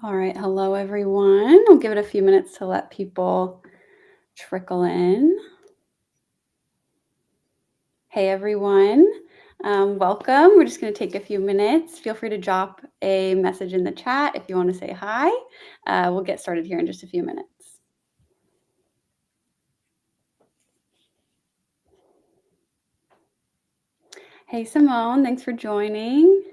All right. Hello, everyone. We'll give it a few minutes to let people trickle in. Hey, everyone. Welcome. We're just going to take a few minutes. Feel free to drop a message in the chat if you want to say hi. We'll get started here in just a few minutes. Hey, Simone. Thanks for joining.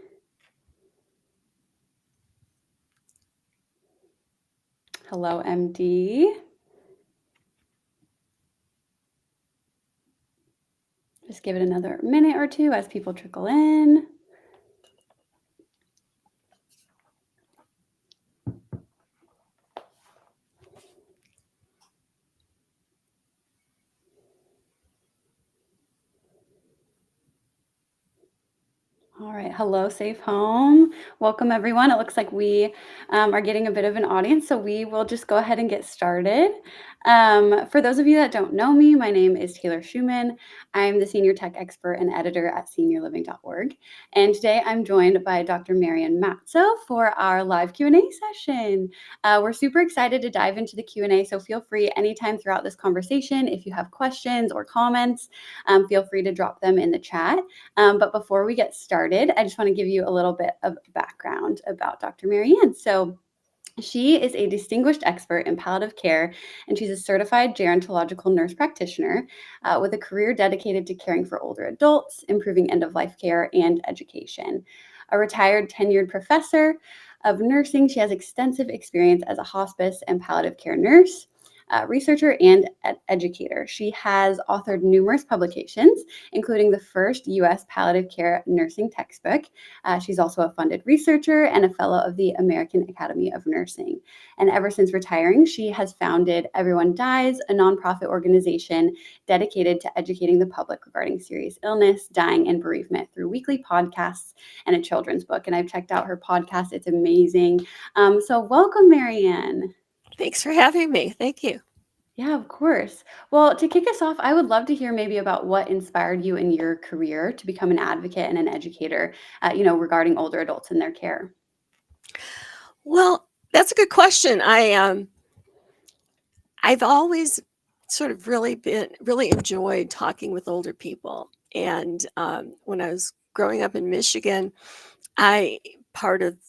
Hello, MD. Just give it another minute or two as people trickle in. All right. Hello, Safe Home. Welcome, everyone. It looks like we are getting a bit of an audience, so we will just go ahead and get started. For those of you that don't know me, my name is Taylor Schumann. I'm the Senior Tech Expert and Editor at SeniorLiving.Org. And today I'm joined by Dr. Marianne Matzo for our live Q&A session. We're super excited to dive into the Q&A, so feel free anytime throughout this conversation, if you have questions or comments, feel free to drop them in the chat. But before we get started, I just want to give you a little bit of background about Dr. Marianne. So she is a distinguished expert in palliative care, and she's a certified gerontological nurse practitioner with a career dedicated to caring for older adults, improving end-of-life care, and education. A retired tenured professor of nursing, she has extensive experience as a hospice and palliative care nurse, researcher, and educator. She has authored numerous publications, including the first U.S. palliative care nursing textbook. She's also a funded researcher and a fellow of the American Academy of Nursing. And ever since retiring, she has founded Everyone Dies, a nonprofit organization dedicated to educating the public regarding serious illness, dying, and bereavement through weekly podcasts and a children's book. And I've checked out her podcast. It's amazing. So welcome, Marianne. Thanks for having me. Thank you. Yeah, of course. Well, to kick us off, I would love to hear maybe about what inspired you in your career to become an advocate and an educator, regarding older adults and their care. Well, that's a good question. I've always sort of really enjoyed talking with older people. And when I was growing up in Michigan, part of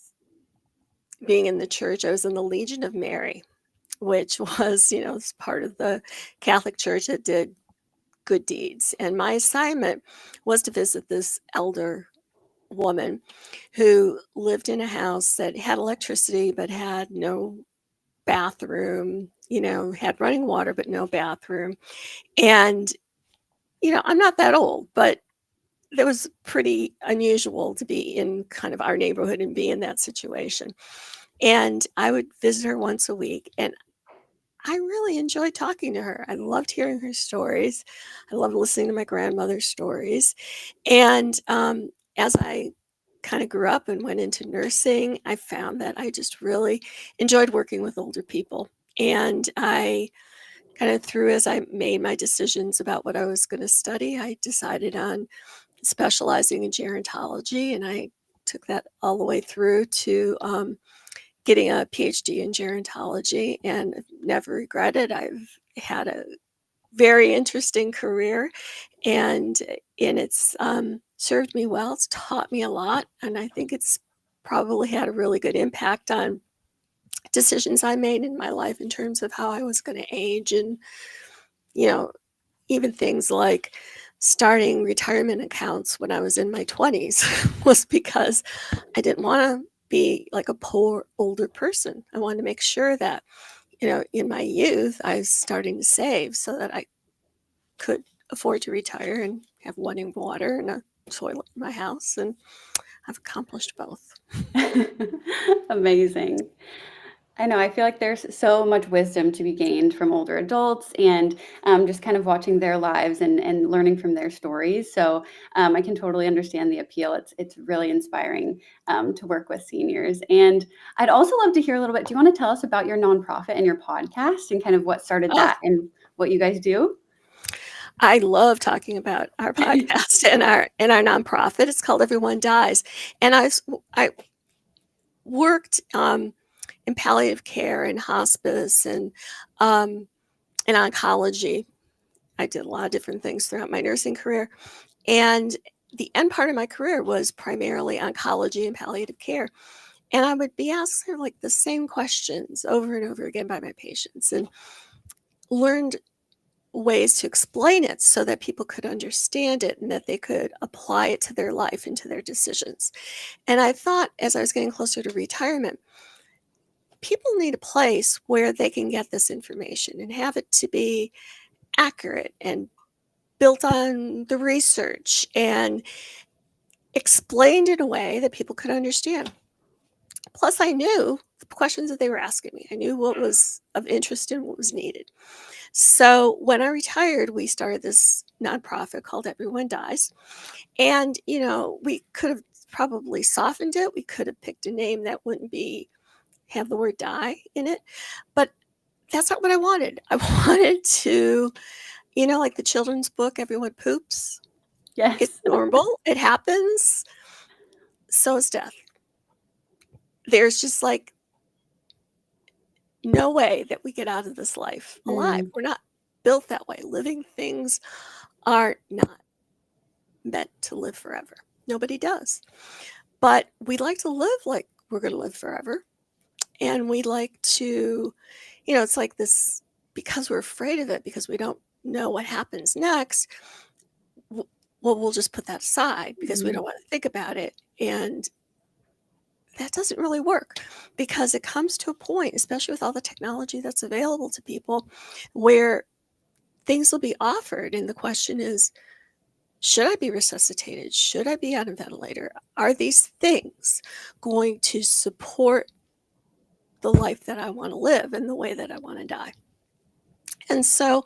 being in the church, I was in the Legion of Mary, which was, it's part of the Catholic Church that did good deeds. And my assignment was to visit this elder woman who lived in a house that had electricity but had no bathroom, had running water but no bathroom. And, I'm not that old, but it was pretty unusual to be in kind of our neighborhood and be in that situation. And I would visit her once a week, and I really enjoyed talking to her. I loved hearing her stories. I loved listening to my grandmother's stories. And as I kind of grew up and went into nursing, I found that I just really enjoyed working with older people. And I kind of as I made my decisions about what I was going to study, I decided on specializing in gerontology, and I took that all the way through to getting a PhD in gerontology, and never regretted. I've had a very interesting career, and it's served me well. It's taught me a lot, and I think it's probably had a really good impact on decisions I made in my life in terms of how I was going to age, and even things like starting retirement accounts when I was in my 20s was because I didn't want to be like a poor older person. I wanted to make sure that in my youth I was starting to save so that I could afford to retire and have running water and a toilet in my house, and I've accomplished both. Amazing. I know. I feel like there's so much wisdom to be gained from older adults, and just kind of watching their lives and learning from their stories. So I can totally understand the appeal. It's really inspiring to work with seniors. And I'd also love to hear a little bit. Do you want to tell us about your nonprofit and your podcast and kind of what started Oh, that and what you guys do? I love talking about our podcast and our nonprofit. It's called Everyone Dies, and I worked in palliative care and hospice and oncology. I did a lot of different things throughout my nursing career. And the end part of my career was primarily oncology and palliative care. And I would be asked like the same questions over and over again by my patients, and learned ways to explain it so that people could understand it and that they could apply it to their life and to their decisions. And I thought, as I was getting closer to retirement, people need a place where they can get this information and have it to be accurate and built on the research and explained in a way that people could understand. Plus, I knew the questions that they were asking me. I knew what was of interest and what was needed. So when I retired, we started this nonprofit called Everyone Dies. And, we could have probably softened it. We could have picked a name that wouldn't have the word die in it. But that's not what I wanted. I wanted to, like the children's book, Everyone Poops. It's Yes. normal. It happens. So is death. There's just like no way that we get out of this life alive. Mm. We're not built that way. Living things are not meant to live forever. Nobody does. But we like to live like we're going to live forever. And we like to, it's like this, because we're afraid of it, because we don't know what happens next. Well, we'll just put that aside because we don't want to think about it. And that doesn't really work, because it comes to a point, especially with all the technology that's available to people, where things will be offered. And the question is, should I be resuscitated? Should I be on a ventilator? Are these things going to support the life that I want to live and the way that I want to die? And so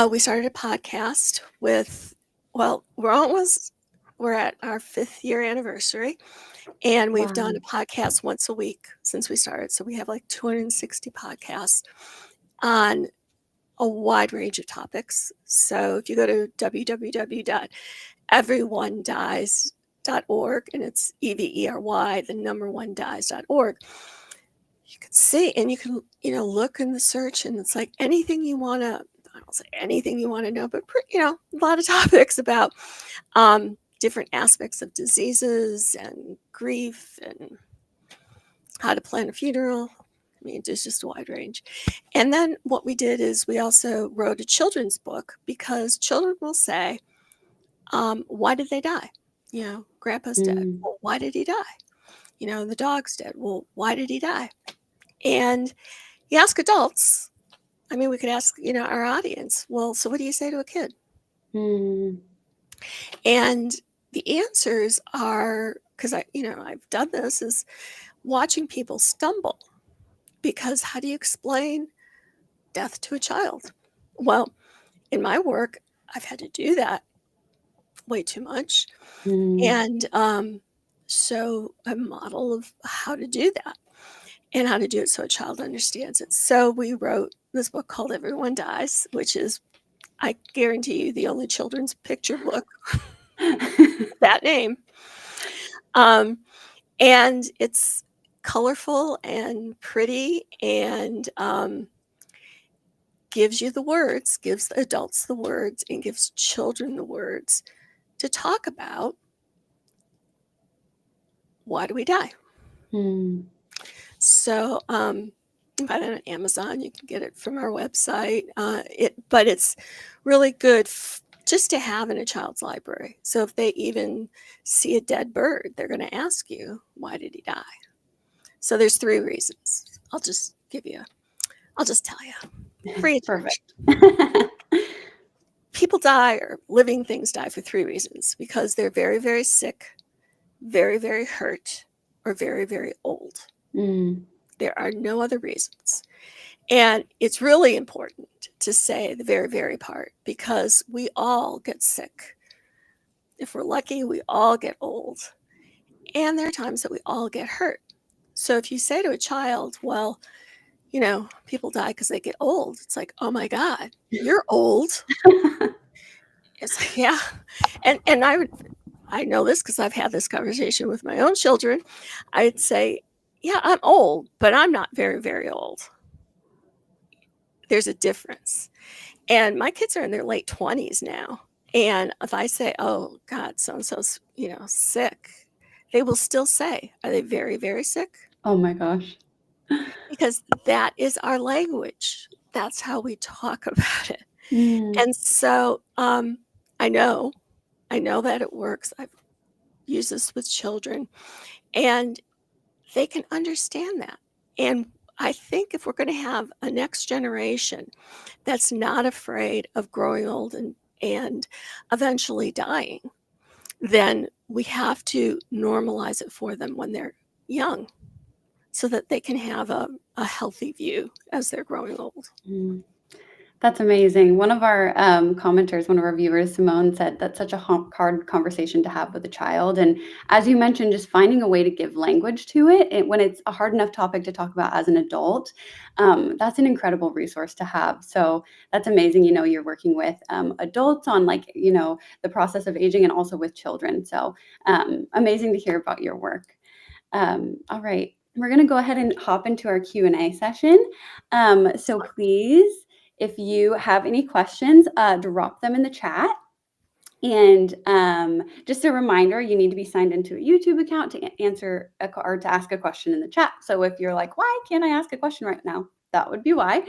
we started a podcast with, we're at our 5th year anniversary, and we've done a podcast once a week since we started. So we have like 260 podcasts on a wide range of topics. So if you go to www.everyonedies.org, and it's EVERY, the number one dies.org, you can see, and you can, look in the search, and it's like anything you want to, I don't say anything you want to know, but, a lot of topics about different aspects of diseases and grief and how to plan a funeral. I mean, there's just a wide range. And then what we did is we also wrote a children's book, because children will say, why did they die? Grandpa's dead. Well, why did he die? The dog's dead. Well, why did he die? And you ask adults, I mean, we could ask, our audience, well, so what do you say to a kid? And the answers are, because I've done this, is watching people stumble. Because how do you explain death to a child? Well, in my work, I've had to do that way too much. And so a model of how to do that and how to do it so a child understands it. So we wrote this book called Everyone Dies, which is, I guarantee you, the only children's picture book that name. And it's colorful and pretty, and gives you the words, gives the adults the words, and gives children the words to talk about, why do we die? So you can find it on Amazon. You can get it from our website. But it's really good just to have in a child's library. So if they even see a dead bird, they're going to ask you, why did he die? So there's 3 reasons. I'll just tell you. Free Perfect. People die, or living things die, for 3 reasons: because they're very, very sick, very, very hurt, or very, very old. There are no other reasons. And it's really important to say the very, very part, because we all get sick. If we're lucky, we all get old. And there are times that we all get hurt. So if you say to a child, well, people die because they get old, it's like, oh my God, you're old. It's like, yeah. And I know this because I've had this conversation with my own children. I'd say, Yeah, I'm old, but I'm not very, very old. There's a difference. And my kids are in their late 20s now. And if I say, "Oh, God, so and so's, sick," they will still say, "Are they very, very sick?" Oh my gosh. Because that is our language. That's how we talk about it. Mm, And so, I know, I know that it works. I've used this with children, and they can understand that. And I think if we're going to have a next generation that's not afraid of growing old and eventually dying, then we have to normalize it for them when they're young so that they can have a healthy view as they're growing old. mm. That's amazing. One of our commenters, one of our viewers, Simone, said that's such a hard conversation to have with a child. And as you mentioned, just finding a way to give language to when it's a hard enough topic to talk about as an adult, that's an incredible resource to have. So that's amazing. You're working with adults on the process of aging and also with children. So amazing to hear about your work. All right. We're going to go ahead and hop into our Q&A session. So please, if you have any questions, drop them in the chat. And just a reminder, you need to be signed into a YouTube account to answer or to ask a question in the chat. So if you're like, why can't I ask a question right now? That would be why.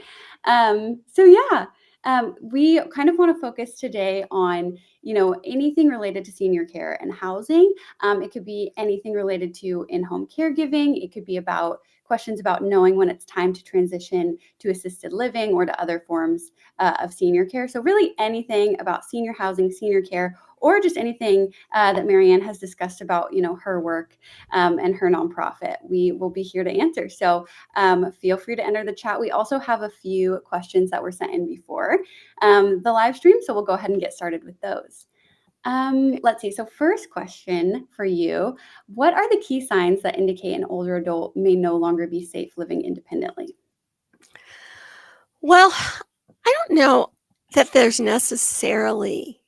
We kind of want to focus today on, anything related to senior care and housing. It could be anything related to in-home caregiving. It could be about questions about knowing when it's time to transition to assisted living or to other forms of senior care. So really anything about senior housing, senior care, or just anything that Marianne has discussed about, her work and her nonprofit, we will be here to answer. So feel free to enter the chat. We also have a few questions that were sent in before the live stream, so we'll go ahead and get started with those. Let's see. So first question for you, what are the key signs that indicate an older adult may no longer be safe living independently? Well, I don't know that there's necessarily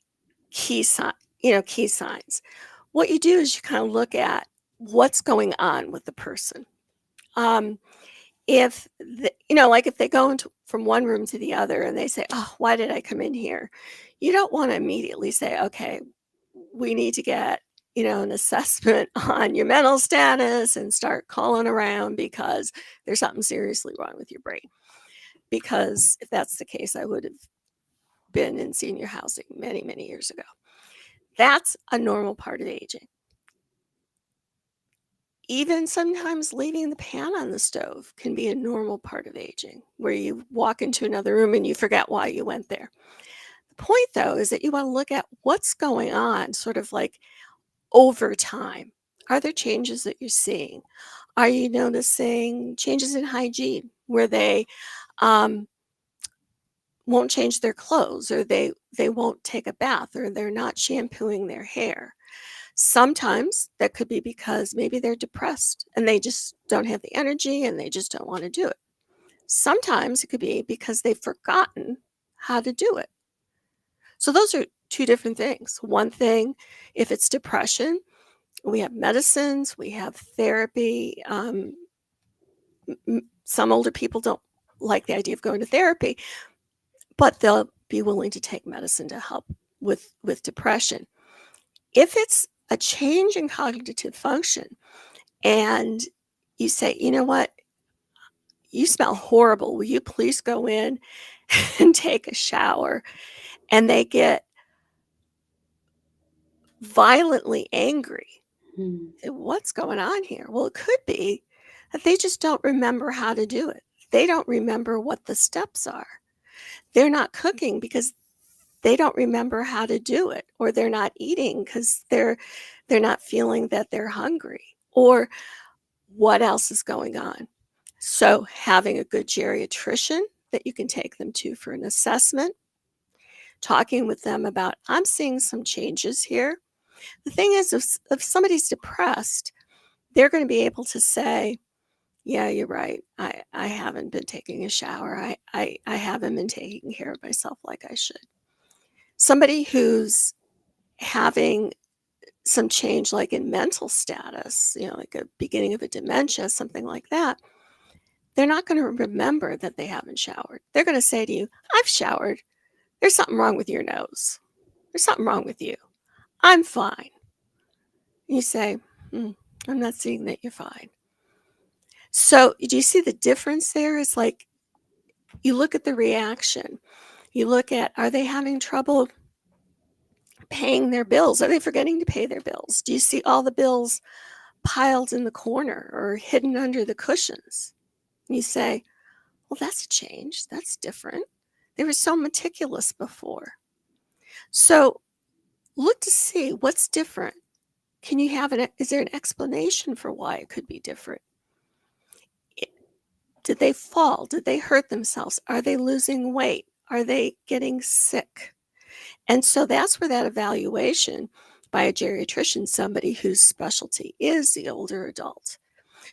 key signs. What you do is you kind of look at what's going on with the person. Um, like if they go into from one room to the other and they say, "Oh, why did I come in here?" You don't want to immediately say, "Okay, we need to get, an assessment on your mental status and start calling around because there's something seriously wrong with your brain." Because if that's the case, I would have been in senior housing many, many years ago. That's a normal part of aging. Even sometimes leaving the pan on the stove can be a normal part of aging, where you walk into another room and you forget why you went there. The point, though, is that you want to look at what's going on sort of like over time. Are there changes that you're seeing? Are you noticing changes in hygiene where they um, won't change their clothes, or they won't take a bath, or they're not shampooing their hair? Sometimes that could be because maybe they're depressed and they just don't have the energy and they just don't want to do it. Sometimes it could be because they've forgotten how to do it. So those are two different things. One thing, if it's depression, we have medicines, we have therapy. Some older people don't like the idea of going to therapy, but they'll be willing to take medicine to help with depression. If it's a change in cognitive function and you say, "You know what? You smell horrible. Will you please go in and take a shower?" And they get violently angry. Hmm. What's going on here? Well, it could be that they just don't remember how to do it. They don't remember what the steps are. They're not cooking because they don't remember how to do it, or they're not eating because they're not feeling that they're hungry, or what else is going on. So having a good geriatrician that you can take them to for an assessment, talking with them about, "I'm seeing some changes here." The thing is, if somebody's depressed, they're going to be able to say, "Yeah, you're right. I haven't been taking a shower. I haven't been taking care of myself like I should." Somebody who's having some change like in mental status, like a beginning of a dementia, something like that, they're not going to remember that they haven't showered. They're going to say to you, I've showered. There's something wrong with your nose. There's something wrong with you. I'm fine. You say, I'm not seeing that you're fine. So do you see the difference there? It's like you look at the reaction. You look at, are they having trouble paying their bills? Are they forgetting to pay their bills? Do you see all the bills piled in the corner or hidden under the cushions? And you say, well, that's a change. That's different. They were so meticulous before. So look to see what's different. Can you have is there an explanation for why it could be different? Did they fall? Did they hurt themselves? Are they losing weight? Are they getting sick? And so that's where that evaluation by a geriatrician, somebody whose specialty is the older adult,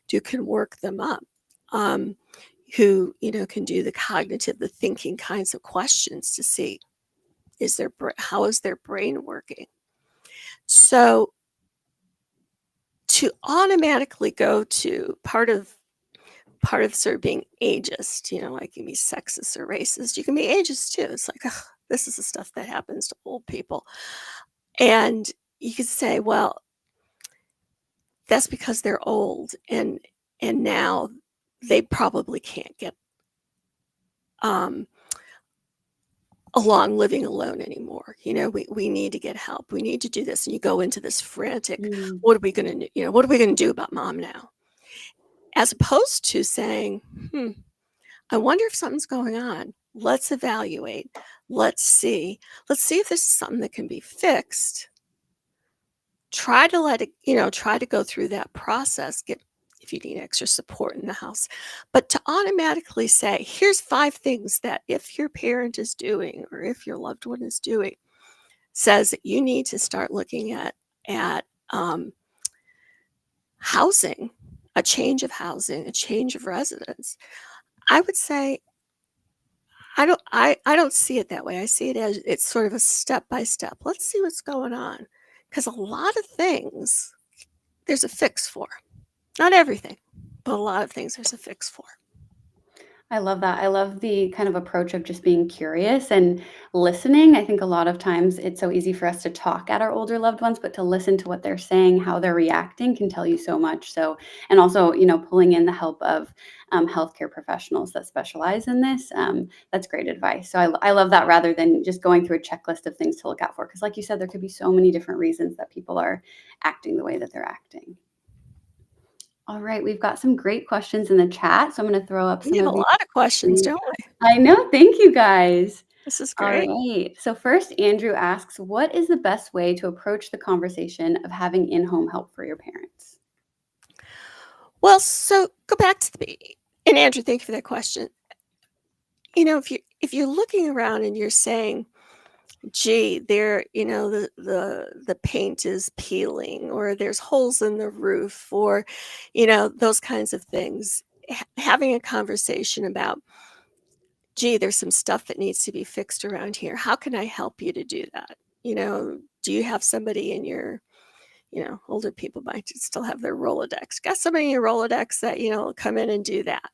who can work them up, who can do the cognitive, the thinking kinds of questions to see how is their brain working. So to automatically go to part of sort of being ageist, like you can be sexist or racist, you can be ageist too. It's like, ugh, this is the stuff that happens to old people. And you could say, well, that's because they're old and now they probably can't get along living alone anymore. We need to get help. We need to do this. And you go into this frantic, what are we going to do about mom now? As opposed to saying, I wonder if something's going on. Let's evaluate. Let's see if this is something that can be fixed. Try to let it, try to go through that process, get if you need extra support in the house. But to automatically say, here's 5 things that if your parent is doing or if your loved one is doing, says that you need to start looking at housing, a change of housing, a change of residence. I would say I don't see it that way. I see it as it's sort of a step by step. Let's see what's going on. Because a lot of things there's a fix for. Not everything, but a lot of things there's a fix for. I love that. I love the kind of approach of just being curious and listening. I think a lot of times it's so easy for us to talk at our older loved ones, but to listen to what they're saying, how they're reacting can tell you so much. So, and also, pulling in the help of healthcare professionals that specialize in this, that's great advice. So I love that rather than just going through a checklist of things to look out for. Because like you said, there could be so many different reasons that people are acting the way that they're acting. All right, we've got some great questions in the chat, so I'm going to throw up We some have a of these. lot of questions, don't we? I know. Thank you, guys. This is All great. right. So first, Andrew asks, what is the best way to approach the conversation of having in-home help for your parents? Well, so go back to and Andrew, thank you for that question. If you're looking around and you're saying, gee, the paint is peeling, or there's holes in the roof, or those kinds of things, having a conversation about, gee, there's some stuff that needs to be fixed around here. How can I help you to do that? Do you have somebody in your, older people might still have their Rolodex. Got somebody in your Rolodex that, will come in and do that.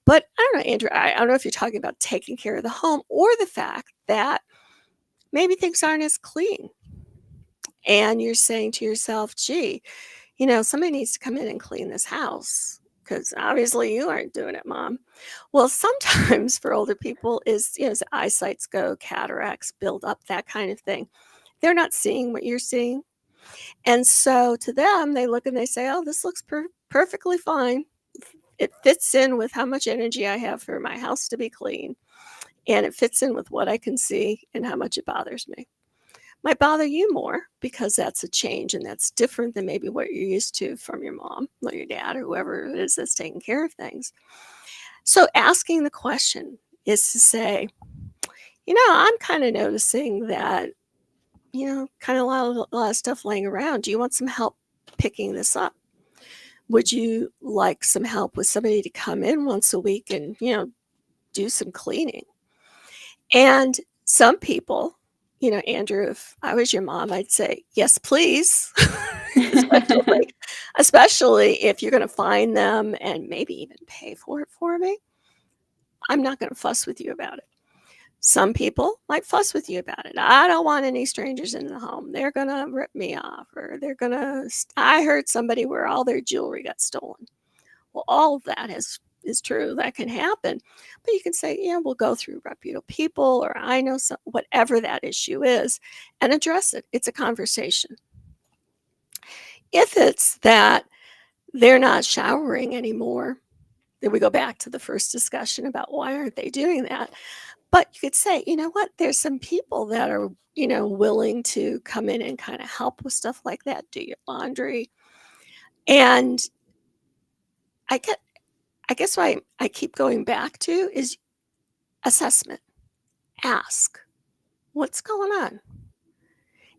But I don't know, Andrew, I don't know if you're talking about taking care of the home or the fact that maybe things aren't as clean. And you're saying to yourself, gee, somebody needs to come in and clean this house because obviously you aren't doing it, Mom. Well, sometimes for older people is, as eyesights go, cataracts build up, that kind of thing. They're not seeing what you're seeing. And so to them, they look and they say, oh, this looks perfectly fine. It fits in with how much energy I have for my house to be clean. And it fits in with what I can see and how much it bothers me. Might bother you more because that's a change and that's different than maybe what you're used to from your mom or your dad or whoever it is that's taking care of things. So asking the question is to say, I'm kind of noticing that, kind of a lot of stuff laying around. Do you want some help picking this up? Would you like some help with somebody to come in once a week and, do some cleaning? And some people, Andrew, if I was your mom, I'd say, yes, please. especially if you're going to find them and maybe even pay for it for me. I'm not going to fuss with you about it. Some people might fuss with you about it. I don't want any strangers in the home. They're going to rip me off, or I heard somebody where all their jewelry got stolen. Well, all of that is true. That can happen. But you can say, yeah, we'll go through reputable people, or I know some, whatever that issue is, and address it. It's a conversation. If it's that they're not showering anymore, then we go back to the first discussion about why aren't they doing that? But you could say, you know what, there's some people that are, willing to come in and kind of help with stuff like that, do your laundry. And I guess why I keep going back to is assessment. Ask, what's going on?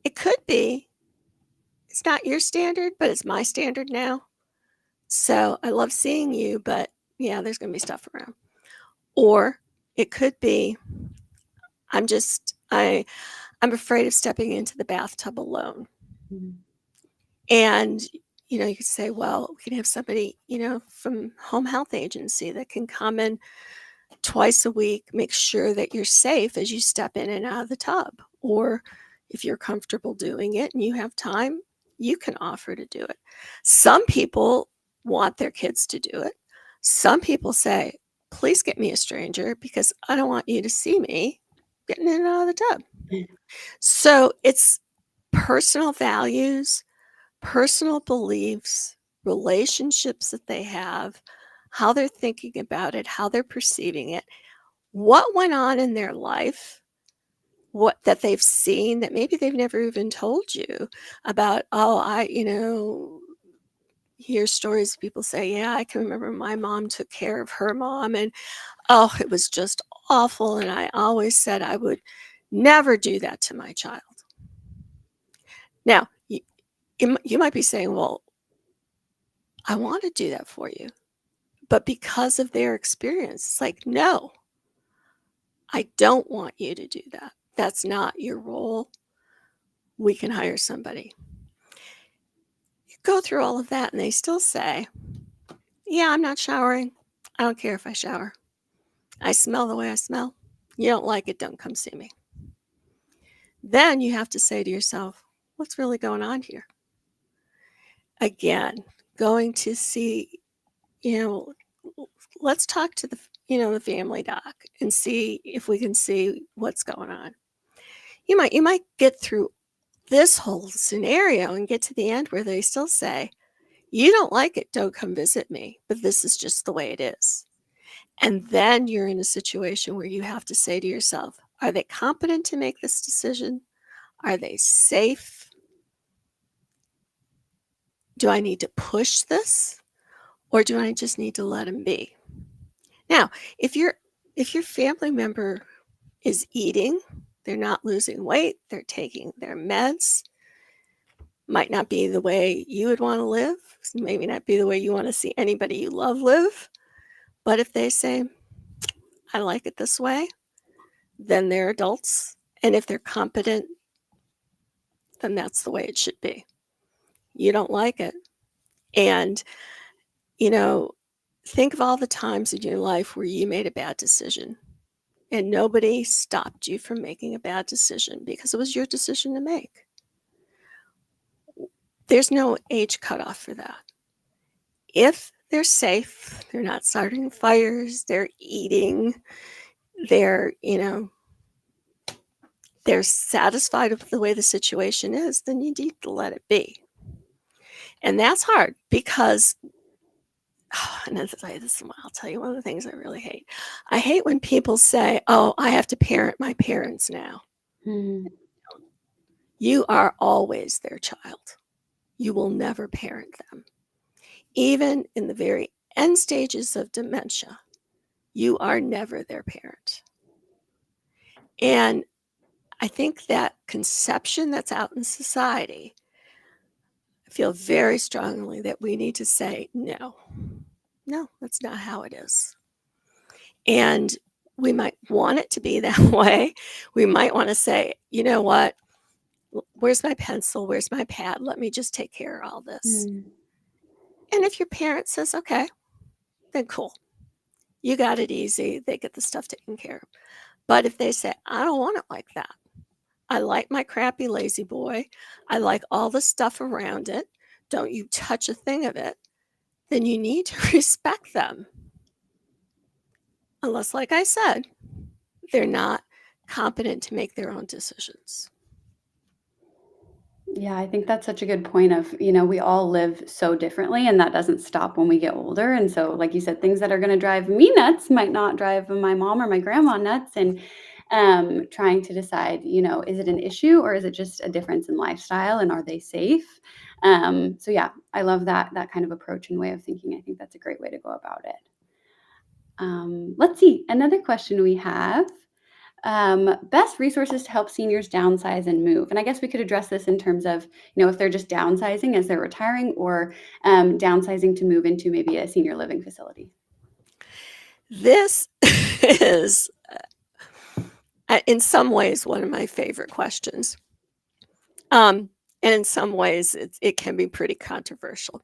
It could be it's not your standard, but it's my standard now. So I love seeing you, but yeah, there's going to be stuff around. Or it could be I'm afraid of stepping into the bathtub alone. Mhm. And you could say, well, we can have somebody, from home health agency that can come in twice a week, make sure that you're safe as you step in and out of the tub. Or if you're comfortable doing it and you have time, you can offer to do it. Some people want their kids to do it. Some people say, please get me a stranger because I don't want you to see me getting in and out of the tub. So it's personal values, personal beliefs, relationships that they have, how they're thinking about it, how they're perceiving it, what went on in their life, what that they've seen that maybe they've never even told you about. Oh, I hear stories of people say, yeah, I can remember my mom took care of her mom, and oh, it was just awful, and I always said I would never do that to my child. Now, you might be saying, well, I want to do that for you. But because of their experience, it's like, no, I don't want you to do that. That's not your role. We can hire somebody. You go through all of that and they still say, yeah, I'm not showering. I don't care if I shower. I smell the way I smell. You don't like it, don't come see me. Then you have to say to yourself, what's really going on here? Again, going to see, let's talk to the family doc and see if we can see what's going on. You might get through this whole scenario and get to the end where they still say, you don't like it, don't come visit me, but this is just the way it is. And then you're in a situation where you have to say to yourself, are they competent to make this decision? Are they safe? Do I need to push this? Or do I just need to let them be? Now, if your family member is eating, they're not losing weight, they're taking their meds, might not be the way you would want to live, maybe not be the way you want to see anybody you love live, but if they say, I like it this way, then they're adults, and if they're competent, then that's the way it should be. You don't like it, and think of all the times in your life where you made a bad decision and nobody stopped you from making a bad decision because it was your decision to make. There's no age cutoff for that. If they're safe, they're not starting fires, they're eating, they're satisfied with the way the situation is, then you need to let it be. And that's hard because, and I'll tell you one of the things I really hate. I hate when people say, oh, I have to parent my parents now. Mhm. You are always their child. You will never parent them. Even in the very end stages of dementia, you are never their parent. And I think that conception that's out in society, I feel very strongly that we need to say, no, that's not how it is. And we might want it to be that way. We might want to say, you know what? Where's my pencil? Where's my pad? Let me just take care of all this. Mm. And if your parent says, okay, then cool. You got it easy. They get the stuff taken care of. But if they say, I don't want it like that. I like my crappy lazy boy. I like all the stuff around it. Don't you touch a thing of it. Then you need to respect them. Unless, like I said, they're not competent to make their own decisions. Yeah, I think that's such a good point of, we all live so differently and that doesn't stop when we get older. And so, like you said, things that are going to drive me nuts might not drive my mom or my grandma nuts. And trying to decide, is it an issue or is it just a difference in lifestyle and are they safe? So yeah, I love that kind of approach and way of thinking. I think that's a great way to go about it. Let's see, another question we have. Best resources to help seniors downsize and move. And I guess we could address this in terms of, if they're just downsizing as they're retiring or downsizing to move into maybe a senior living facility. This is, in some ways, one of my favorite questions. And in some ways, it can be pretty controversial.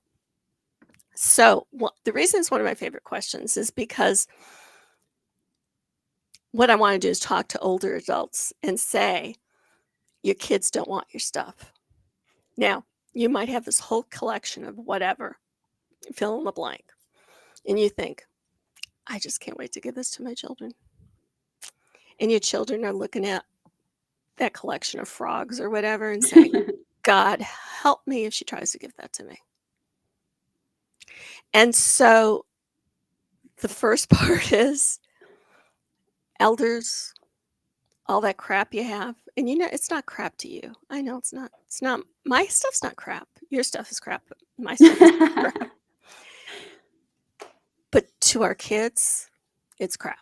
So the reason it's one of my favorite questions is because what I want to do is talk to older adults and say, your kids don't want your stuff. Now, you might have this whole collection of whatever, fill in the blank, and you think, I just can't wait to give this to my children. And your children are looking at that collection of frogs or whatever and saying, God, help me if she tries to give that to me. And so the first part is elders, all that crap you have. And it's not crap to you. I know it's not. My stuff's not crap. Your stuff is crap. My stuff is crap. But to our kids, it's crap.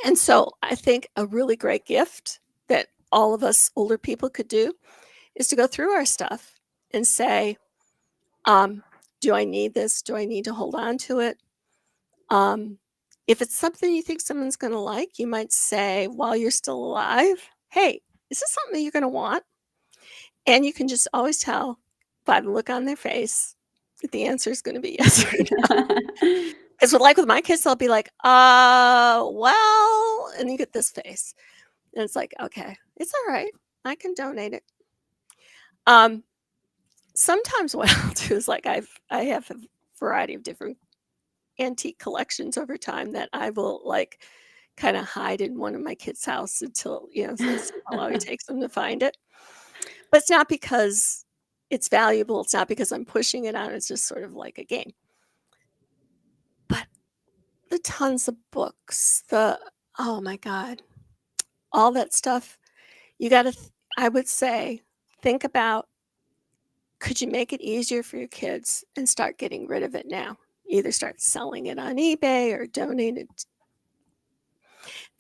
And so I think a really great gift that all of us older people could do is to go through our stuff and say, do I need this? Do I need to hold on to it? If it's something you think someone's going to like, you might say while you're still alive, hey, is this something you're going to want? And you can just always tell by the look on their face that the answer is going to be yes or no. Because with my kids, they'll be like, well, and you get this face. And it's like, okay, it's all right. I can donate it. Sometimes what I'll do is I have a variety of different antique collections over time that I will kind of hide in one of my kids' house until, see how long it takes them to find it. But it's not because it's valuable. It's not because I'm pushing it on. It's just sort of like a game. But the tons of books, oh my God, all that stuff, you got to, I would say, think about, could you make it easier for your kids and start getting rid of it now? Either start selling it on eBay or donate it.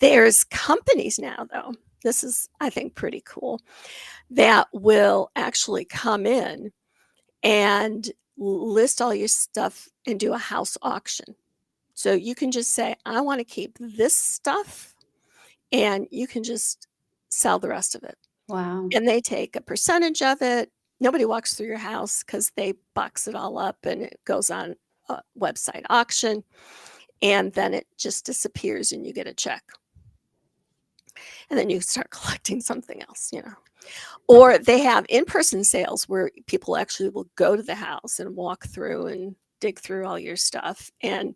There's companies now, though, this is, I think, pretty cool, that will actually come in and list all your stuff and do a house auction. So you can just say, I want to keep this stuff, and you can just sell the rest of it. Wow. And they take a percentage of it. Nobody walks through your house because they box it all up and it goes on a website auction. And then it just disappears and you get a check. And then you start collecting something else, Or they have in-person sales where people actually will go to the house and walk through and dig through all your stuff. And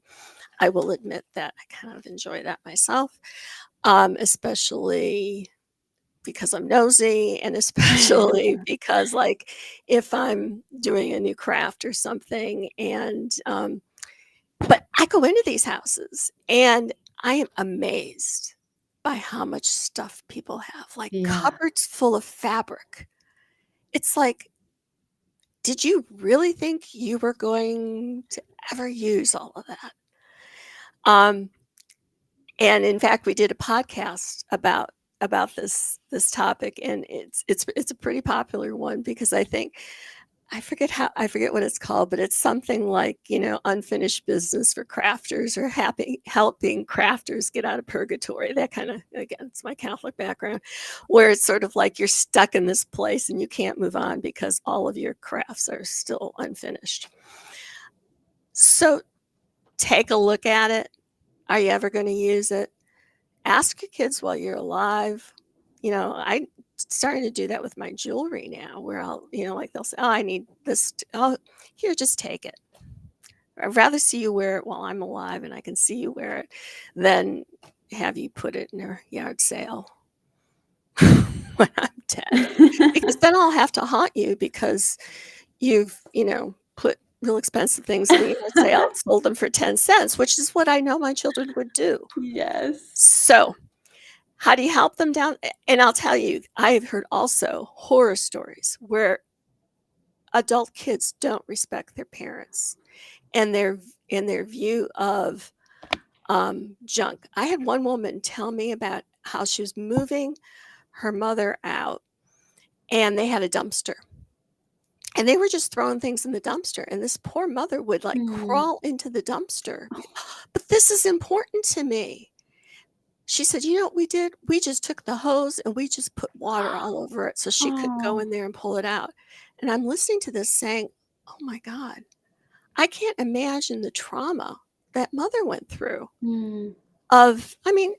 I will admit that I kind of enjoy that myself, especially because I'm nosy, and especially because if I'm doing a new craft or something, and but I go into these houses and I am amazed by how much stuff people have, cupboards full of fabric. It's like, did you really think you were going to ever use all of that? And in fact, we did a podcast about this topic, and it's a pretty popular one because I think I forget what it's called, but it's something like, unfinished business for crafters, or helping crafters get out of purgatory. That kind of, again, it's my Catholic background, where it's sort of like you're stuck in this place and you can't move on because all of your crafts are still unfinished. So take a look at it. Are you ever going to use it? Ask your kids while you're alive. I'm starting to do that with my jewelry now, where I'll, like they'll say, "Oh, I need this. Oh, here, just take it." I'd rather see you wear it while I'm alive and I can see you wear it than have you put it in a yard sale when I'm dead. Because then I'll have to haunt you because you've, put real expensive things in a yard sale and sold them for 10 cents, which is what I know my children would do. Yes. So how do you help them down? And I'll tell you, I have heard also horror stories where adult kids don't respect their parents and their view of junk. I had one woman tell me about how she was moving her mother out, and they had a dumpster. And they were just throwing things in the dumpster, and this poor mother would like Mm. crawl into the dumpster. But this is important to me. She said, "You know what we did? We just took the hose and we just put water all over it so she could go Oh. in there and pull it out." And I'm listening to this saying, "Oh my God, I can't imagine the trauma that mother went through." Mm. I mean,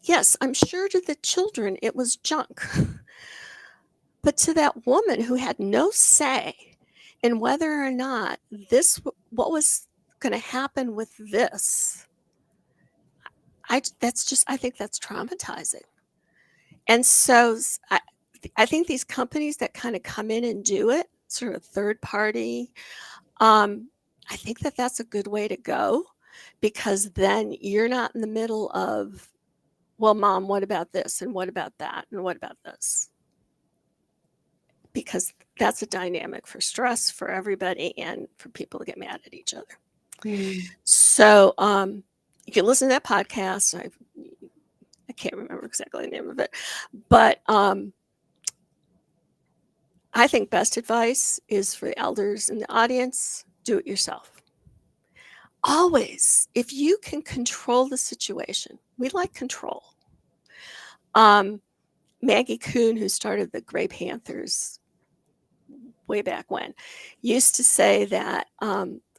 yes, I'm sure to the children it was junk. But to that woman who had no say in whether or not what was going to happen with this, I think that's traumatizing. And so I think these companies that kind of come in and do it, sort of third party, I think that that's a good way to go, because then you're not in the middle of, well, Mom, what about this? And what about that? And what about this? Because that's a dynamic for stress for everybody and for people to get mad at each other. Mm. So you can listen to that podcast. I can't remember exactly the name of it, but I think best advice is for the elders in the audience: do it yourself. Always, if you can control the situation, we like control. Maggie Kuhn, who started the Gray Panthers way back when, used to say that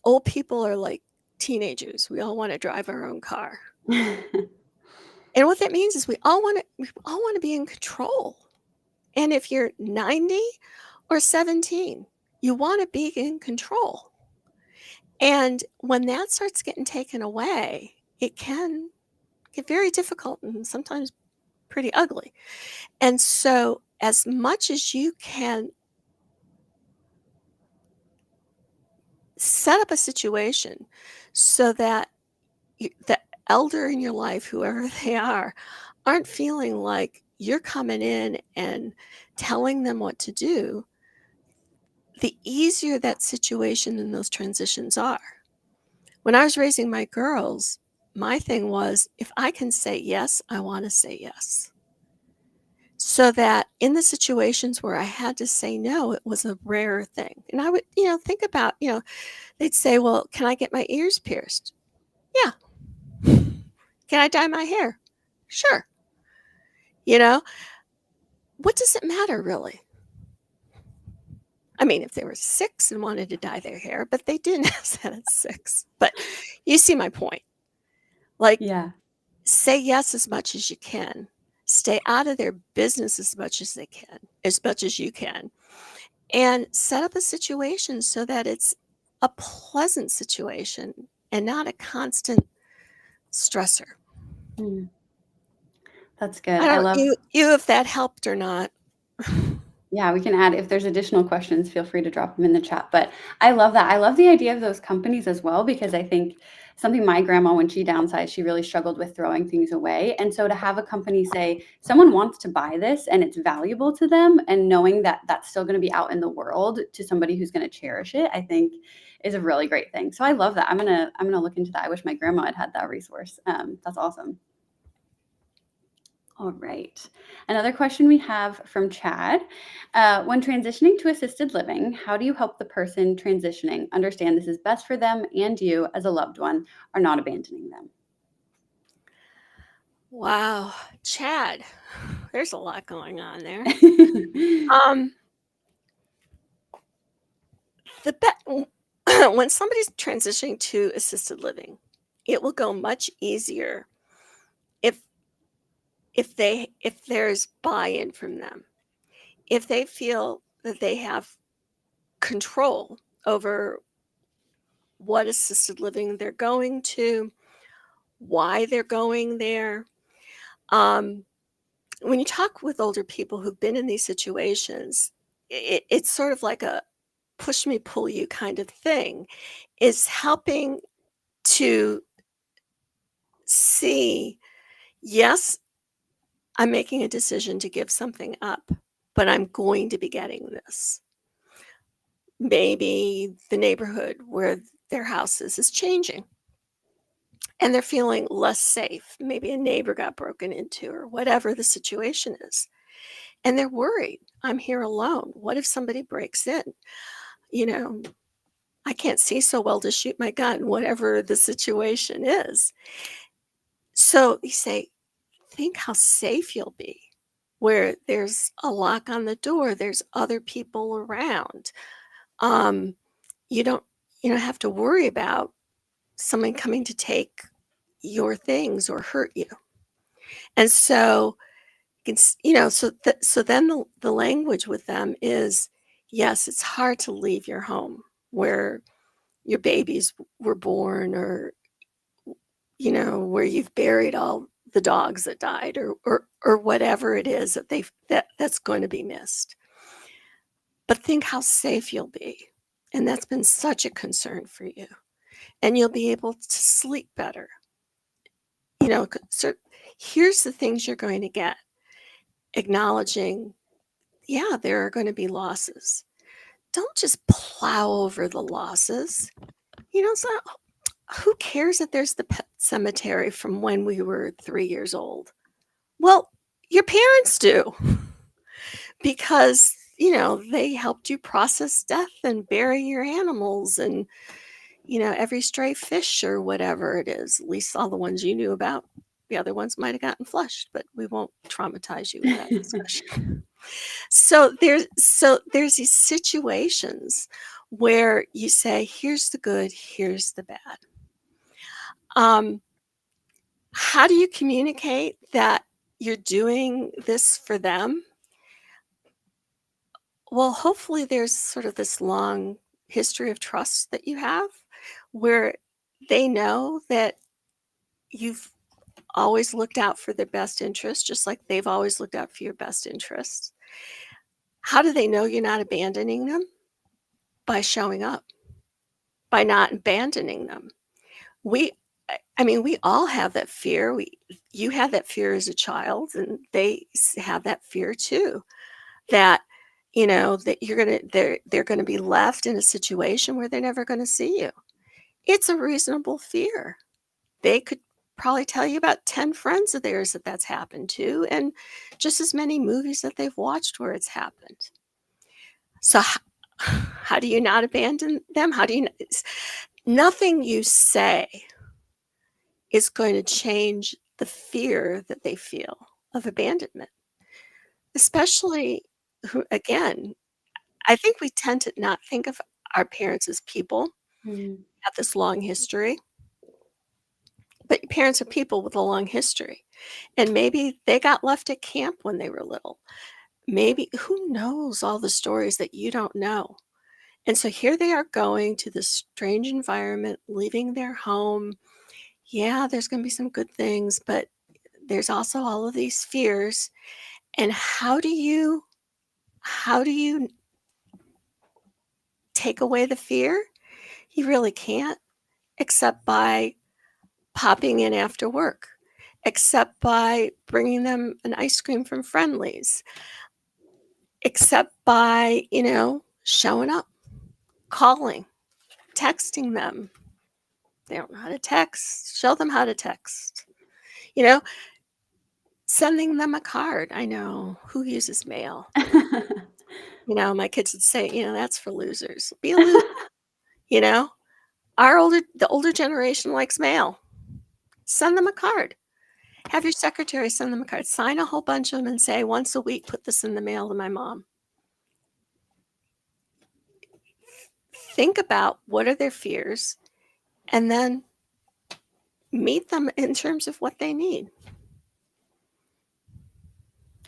old people are like teenagers. We all want to drive our own car. And what that means is we all want to be in control. And if you're 90 or 17, you want to be in control. And when that starts getting taken away, it can get very difficult and sometimes pretty ugly. And so as much as you can set up a situation so that the elder in your life, whoever they are, aren't feeling like you're coming in and telling them what to do, the easier that situation and those transitions are. When I was raising my girls, my thing was, if I can say yes, I want to say yes. So that in the situations where I had to say no, it was a rare thing. And I would, think about, they'd say, "Well, can I get my ears pierced?" "Yeah." "Can I dye my hair?" "Sure." You know, what does it matter really? I mean, if they were 6 and wanted to dye their hair, but they didn't ask that at 6. But you see my point. Like, Yeah. say yes as much as you can. Stay out of their business as much as you can. And set up a situation so that it's a pleasant situation and not a constant stressor. Mm. That's good. I I don't love you if that helped or not. Yeah, we can add if there's additional questions, feel free to drop them in the chat. But I love that. I love the idea of those companies as well, because I think something my grandma, when she downsized, she really struggled with throwing things away. And so to have a company say, someone wants to buy this and it's valuable to them, and knowing that that's still going to be out in the world to somebody who's going to cherish it, I think is a really great thing. So I love that. I'm gonna look into that. I wish my grandma had had that resource. That's awesome. All right. Another question we have from Chad. When transitioning to assisted living, how do you help the person transitioning understand this is best for them and you as a loved one are not abandoning them? Wow, Chad, there's a lot going on there. Um, the when somebody's transitioning to assisted living, it will go much easier if if there's buy-in from them. If they feel that they have control over what assisted living they're going to, why they're going there. Um, when you talk with older people who've been in these situations, it's sort of like a push me, pull you kind of thing, is helping to see, yes, I'm making a decision to give something up, but I'm going to be getting this. Maybe the neighborhood where their house is changing and they're feeling less safe. Maybe a neighbor got broken into or whatever the situation is. And they're worried. I'm here alone. What if somebody breaks in? You know, I can't see so well to shoot my gun, whatever the situation is. So you say, think how safe you'll be where there's a lock on the door, there's other people around. Um, you don't you don't have to worry about someone coming to take your things or hurt you. And so so then the language with them is, yes, it's hard to leave your home where your babies were born or where you've buried all the dogs that died or whatever it is that that's going to be missed. But think how safe you'll be. And that's been such a concern for you. And you'll be able to sleep better. So here's the things you're going to get. Acknowledging, yeah, there are going to be losses. Don't just plow over the losses. It's not, who cares that there's the pet cemetery from when we were 3 years old? Well, your parents do because, they helped you process death and bury your animals and, every stray fish or whatever it is, at least all the ones you knew about. The other ones might have gotten flushed, but we won't traumatize you with that discussion. So there's these situations where you say, here's the good, here's the bad. Um, how do you communicate that you're doing this for them? Well, hopefully there's sort of this long history of trust that you have where they know that you've always looked out for their best interest, just like they've always looked out for your best interests. How do they know you're not abandoning them? By showing up, by not abandoning them. We I mean, we all have that fear. You had that fear as a child, and they have that fear too. That that they're gonna be left in a situation where they're never gonna see you. It's a reasonable fear. They could probably tell you about 10 friends of theirs that that's happened to, and just as many movies that they've watched where it's happened. So how do you not abandon them? How do you? Nothing you say is going to change the fear that they feel of abandonment, especially again, I think we tend to not think of our parents as people, Mm. have this long history, but your parents are people with a long history. And maybe they got left at camp when they were little. Maybe who knows all the stories that you don't know. And so here they are going to this strange environment, leaving their home. Yeah, there's going to be some good things, but there's also all of these fears. And how do you take away the fear? You really can't, except by popping in after work, except by bringing them an ice cream from Friendly's, except by, showing up, calling, texting them. They don't know how to text. Show them how to text. You know, Sending them a card. I know. Who uses mail? My kids would say, "That's for losers. Be a loser." You know? The older generation likes mail. Send them a card. Have your secretary send them a card. Sign a whole bunch of them and say, "Once a week, put this in the mail to my mom." Think about what are their fears and then meet them in terms of what they need.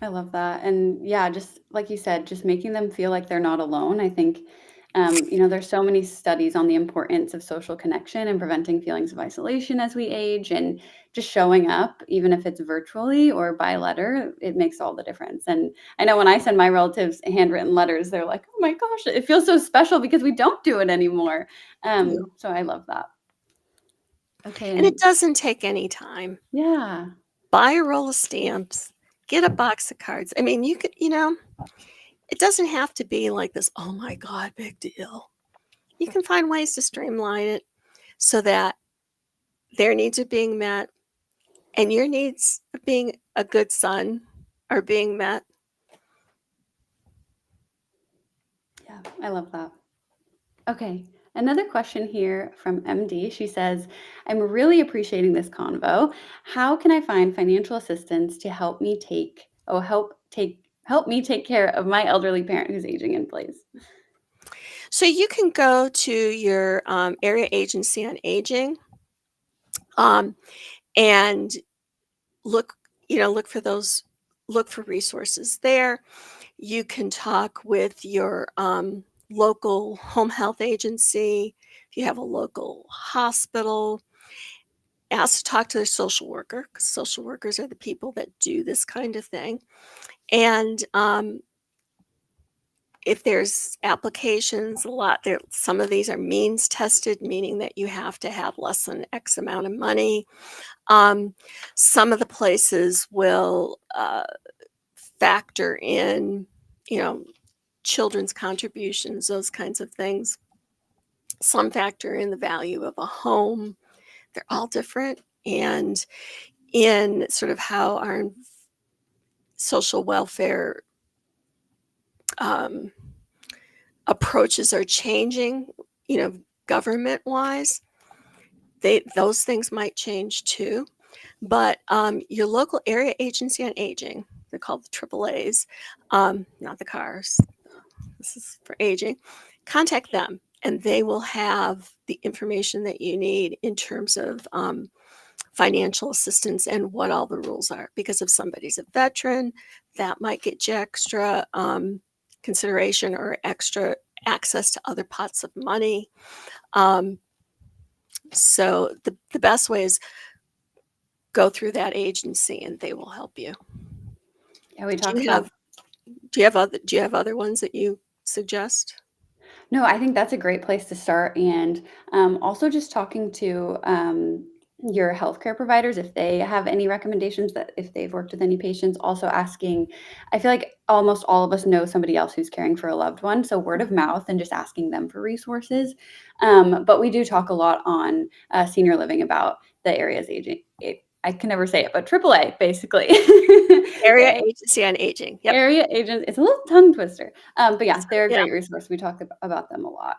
I love that. And yeah, just like you said, just making them feel like they're not alone. I think, there's so many studies on the importance of social connection and preventing feelings of isolation as we age, and just showing up, even if it's virtually or by letter, it makes all the difference. And I know when I send my relatives handwritten letters, they're like, oh my gosh, it feels so special because we don't do it anymore. Yeah. So I love that. Okay. And it And doesn't take any time. yeah. Buy a roll of stamps, get a box of cards. I mean, you could, it doesn't have to be like this, oh my God, big deal. You can find ways to streamline it so that their needs are being met and your needs of being a good son are being met. Yeah, I love that. Okay, another question here from MD. She says, I'm really appreciating this convo. How can I find financial assistance to help me take care of my elderly parent who's aging in place? So you can go to your area agency on aging um, and look, look for resources there. You can talk with your local home health agency. If you have a local hospital, ask to talk to their social worker, because social workers are the people that do this kind of thing. And if there's applications, some of these are means tested, meaning that you have to have less than X amount of money. Some of the places will factor in, you know, children's contributions, those kinds of things. Some factor in the value of a home. They're all different. And in sort of how our social welfare um, approaches are changing, government wise, those things might change too. But your local area agency on aging, they're called the AAAs, not the cars. This is for aging. Contact them, and they will have the information that you need in terms of financial assistance and what all the rules are. Because if somebody's a veteran, that might get you extra consideration or extra access to other pots of money. So the best way is go through that agency, and they will help you. Yeah, we Do talk you have about do you have other ones that you suggest? No, I think that's a great place to start. And also just talking to your healthcare providers if they have any recommendations, that if they've worked with any patients, also asking. I feel like almost all of us know somebody else who's caring for a loved one. So word of mouth and just asking them for resources. But we do talk a lot on Senior Living about the areas aging. I can never say it, but AAA basically. Area The agency on aging. Yep. area agents. It's a little tongue twister. But yeah, they're a Yeah. great resource. We talk about them a lot.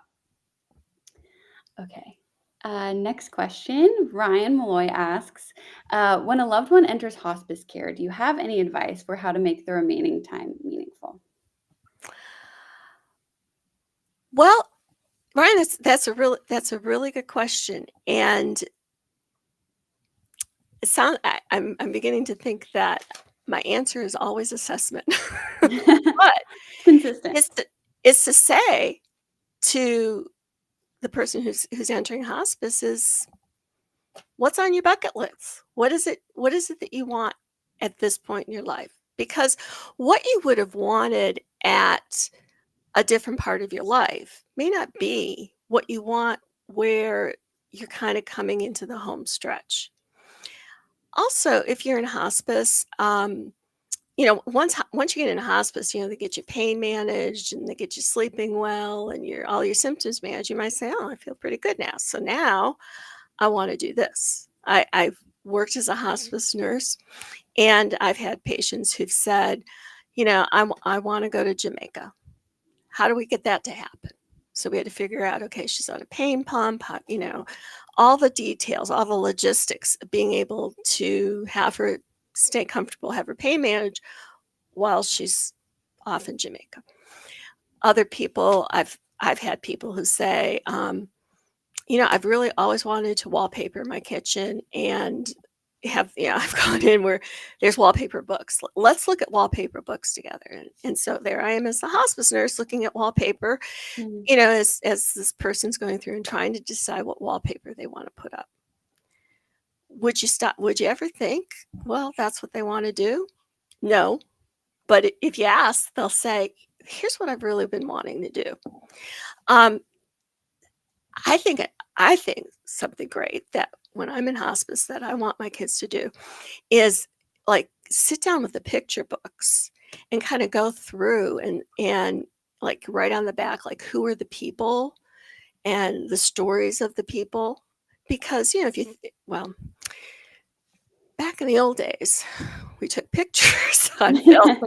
Okay. Next question. Ryan Malloy asks, when a loved one enters hospice care, do you have any advice for how to make the remaining time meaningful? Well, Ryan, that's a really good question, and I'm beginning to think that my answer is always assessment, but Consistent. it's to say to the person who's entering hospice is, what's on your bucket list? What is it that you want at this point in your life? Because what you would have wanted at a different part of your life may not be what you want where you're kind of coming into the home stretch. Also, if you're in hospice, once you get in hospice, they get you pain managed and they get you sleeping well and all your symptoms managed. You might say, "Oh, I feel pretty good now. So now I want to do this." I've worked as a hospice nurse, And I've had patients who've said, I want to go to Jamaica. How do we get that to happen? So we had to figure out, okay, she's on a pain pump, all the details, all the logistics of being able to have her stay comfortable, have her pain managed while she's off in Jamaica. Other people, I've had people who say, I've really always wanted to wallpaper my kitchen and I've gone in where there's wallpaper books. Let's look at wallpaper books together. And so there I am as the hospice nurse looking at wallpaper, Mm. as this person's going through and trying to decide what wallpaper they want to put up. Would you ever think, well, that's what they want to do? No. But if you ask, they'll say, here's what I've really been wanting to do. Um, I think something great that when I'm in hospice that I want my kids to do is like sit down with the picture books and kind of go through and like write on the back, like who are the people and the stories of the people. Because, back in the old days, we took pictures on film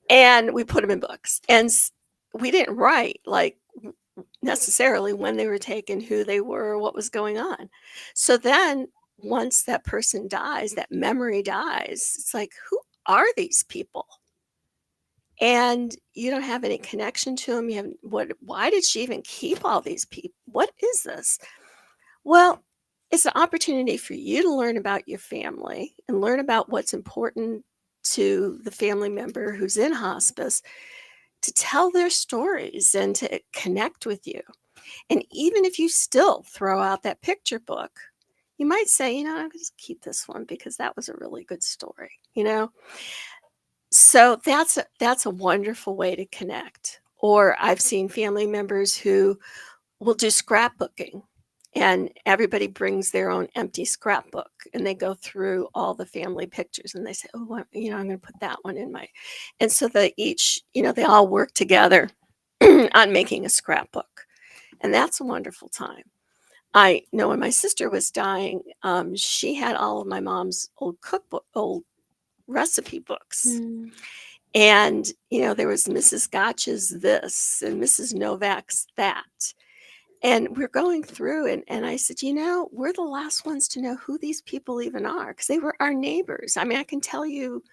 and we put them in books. And we didn't write like necessarily when they were taken, who they were, what was going on. So then once that person dies, that memory dies, it's like, who are these people? And you don't have any connection to them. Why did she even keep all these people? What is this? Well, it's an opportunity for you to learn about your family and learn about what's important to the family member who's in hospice, to tell their stories and to connect with you. And even if you still throw out that picture book, you might say, I'm going to just keep this one because that was a really good story, So that's a wonderful way to connect. Or I've seen family members who will do scrapbooking, and everybody brings their own empty scrapbook and they go through all the family pictures and they say, oh, I'm going to put that one in and so they each, they all work together on making a scrapbook. And that's a wonderful time. I know when my sister was dying, she had all of my mom's old recipe books. Mm. And, there was Mrs. Gotch's this and Mrs. Novak's that. And we're going through and I said, we're the last ones to know who these people even are because they were our neighbors. I mean, I can tell you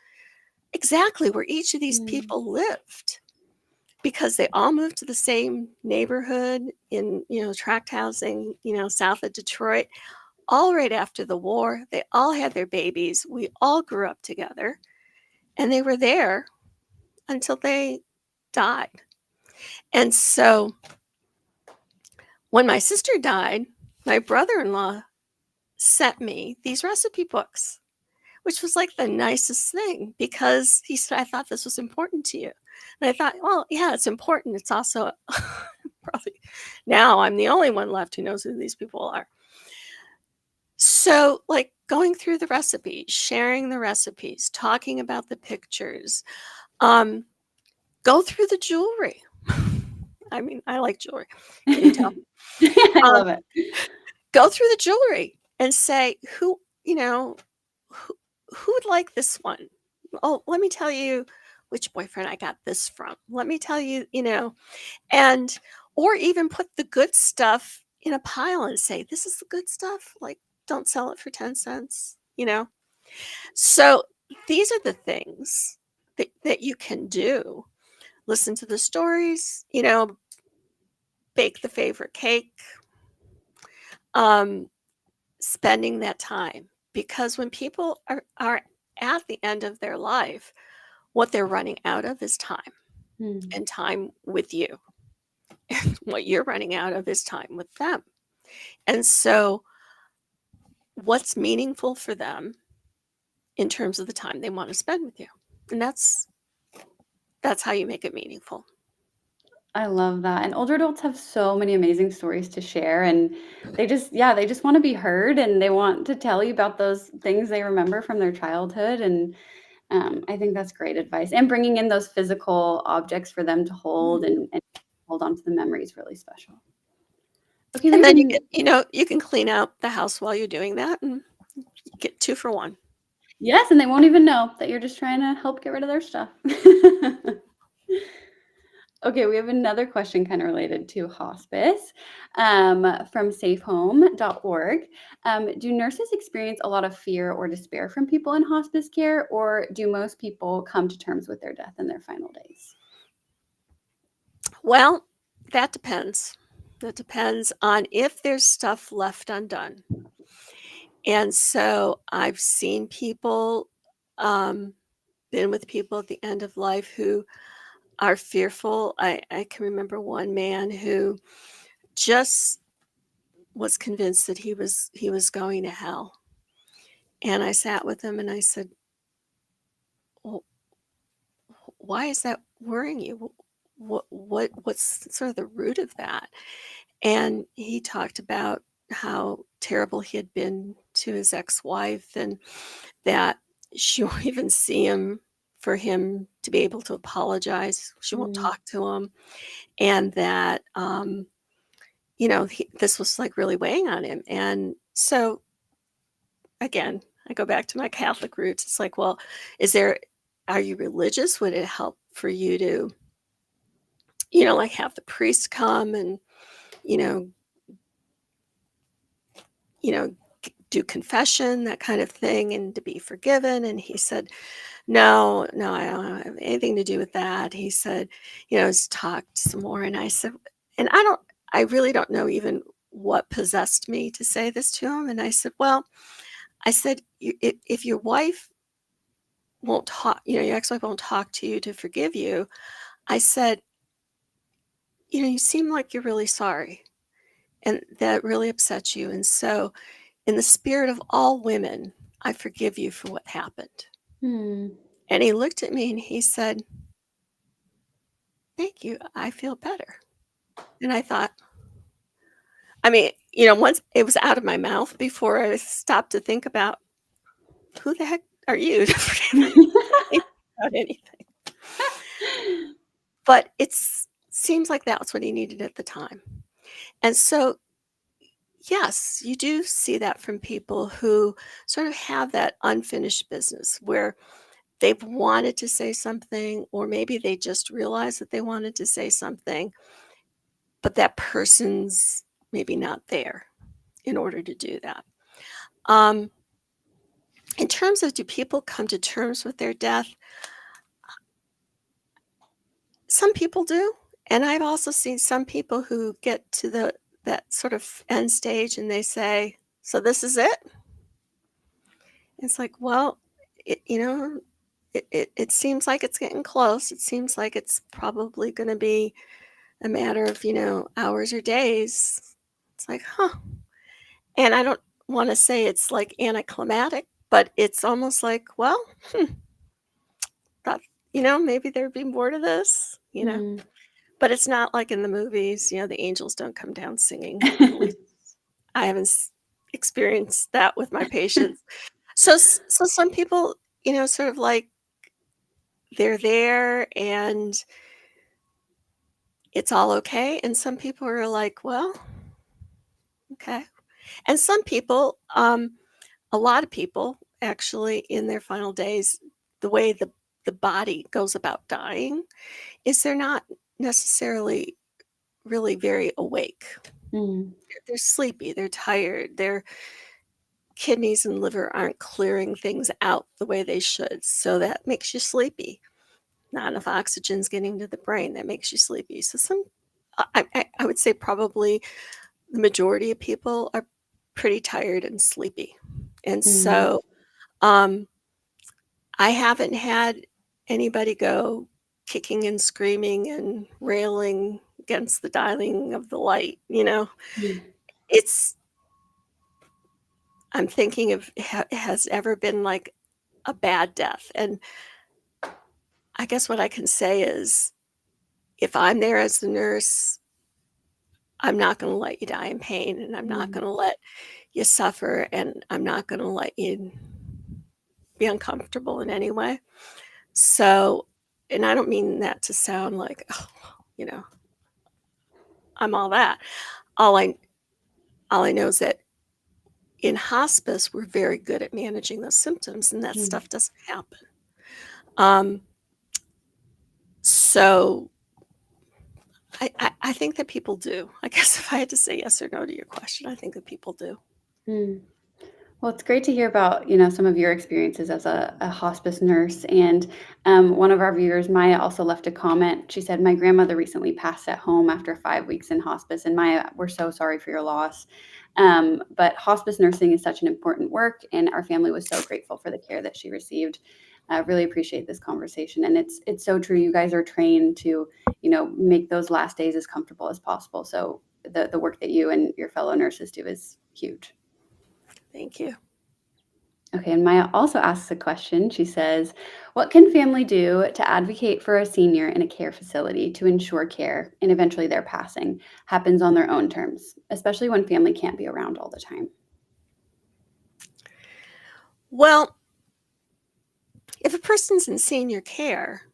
exactly where each of these people lived because they all moved to the same neighborhood in, tract housing, south of Detroit, all right after the war. They all had their babies. We all grew up together and they were there until they died. And so when my sister died, my brother-in-law sent me these recipe books, which was like the nicest thing because he said, I thought this was important to you. And I thought, well, yeah, it's important. It's also probably now I'm the only one left who knows who these people are. So like going through the recipes, sharing the recipes, talking about the pictures, go through the jewelry. I mean, I like jewelry. Can you tell? I love it. Go through the jewelry and say, who would like this one? Oh, let me tell you which boyfriend I got this from. Let me tell you, and or even put the good stuff in a pile and say, this is the good stuff. Like, don't sell it for 10 cents, So these are the things that you can do. Listen to the stories, bake the favorite cake, spending that time. Because when people are at the end of their life, what they're running out of is time and time with you. And what you're running out of is time with them. And so what's meaningful for them in terms of the time they want to spend with you? And that's how you make it meaningful. I love that. And older adults have so many amazing stories to share, and they just want to be heard, and they want to tell you about those things they remember from their childhood. And I think that's great advice. And bringing in those physical objects for them to hold and hold on to the memory is really special. Okay, we And have then you can clean out the house while you're doing that and get 2 for 1. Yes, and they won't even know that you're just trying to help get rid of their stuff. Okay, we have another question kind of related to hospice from safehome.org. Do nurses experience a lot of fear or despair from people in hospice care, or do most people come to terms with their death in their final days? Well, that depends. That depends on if there's stuff left undone. And so I've seen people, um, been with people at the end of life who are fearful. I can remember one man who just was convinced that he was going to hell. And I sat with him and I said, "Well, why is that worrying you? What's sort of the root of that?" And he talked about how terrible he had been to his ex-wife and that she won't even see him for him to be able to apologize. She won't Mm, talk to him, and that, this was, like, really weighing on him, and so, again, I go back to my Catholic roots. It's like, well, is there are you religious? Would it help for you to, like, have the priest come and, you know you know, do confession, that kind of thing, and to be forgiven? And he said, "No, no, I don't have anything to do with that." He said, "Let's talk some more." And I said, and I really don't know even what possessed me to say this to him. And I said, "Well," I said, if your wife won't talk, your ex-wife won't talk to you to forgive you," I said, "You seem like you're really sorry, and that really upsets you. And so, in the spirit of all women, I forgive you for what happened." mm, And he looked at me and he said, "Thank you. I feel better." And I thought, I mean, once it was out of my mouth before I stopped to think about, who the heck are you to think about anything? But seems like that's what he needed at the time. And so, yes, you do see that from people who sort of have that unfinished business where they've wanted to say something, or maybe they just realized that they wanted to say something, but that person's maybe not there in order to do that. Um, in terms of, do people come to terms with their death? Some people do. And I've also seen some people who get to that sort of end stage and they say, "So this is it?" It's like, well, it seems like it's getting close. It seems like it's probably going to be a matter of, hours or days. It's like, huh. And I don't want to say it's like anticlimactic, but it's almost like, well, thought, maybe there'd be more to this. mm. But it's not like in the movies, the angels don't come down singing. At least I haven't experienced that with my patients. So some people, sort of like they're there and it's all okay. And some people are like, well, okay. And some people, a lot of people actually in their final days, the way the body goes about dying is they're not necessarily really very awake. Mm, They're sleepy, they're tired, their kidneys and liver aren't clearing things out the way they should. So that makes you sleepy. Not enough oxygen's getting to the brain. That makes you sleepy. So I would say probably the majority of people are pretty tired and sleepy. And mm, so I haven't had anybody go kicking and screaming and railing against the dialing of the light. mm, It's I'm thinking of, has ever been like a bad death. And I guess what I can say is, if I'm there as the nurse, I'm not going to let you die in pain, and I'm not mm, going to let you suffer, and I'm not going to let you be uncomfortable in any way. So, and I don't mean that to sound like, oh, you know, I'm all that. All I all I know is that in hospice, we're very good at managing those symptoms, and that stuff doesn't happen. So I think that people do. I guess if I had to say yes or no to your question, I think that people do. Mm. Well, it's great to hear about, some of your experiences as a hospice nurse. And one of our viewers, Maya, also left a comment. She said, "My grandmother recently passed at home after 5 weeks in hospice. And Maya, we're so sorry for your loss. But hospice nursing is such an important work, and our family was so grateful for the care that she received. I really appreciate this conversation. And it's so true. You guys are trained to, make those last days as comfortable as possible. So the work that you and your fellow nurses do is huge." Thank you. Okay, and Maya also asks a question. She says, "What can family do to advocate for a senior in a care facility to ensure care and eventually their passing happens on their own terms, especially when family can't be around all the time?" Well, if a person's in senior care,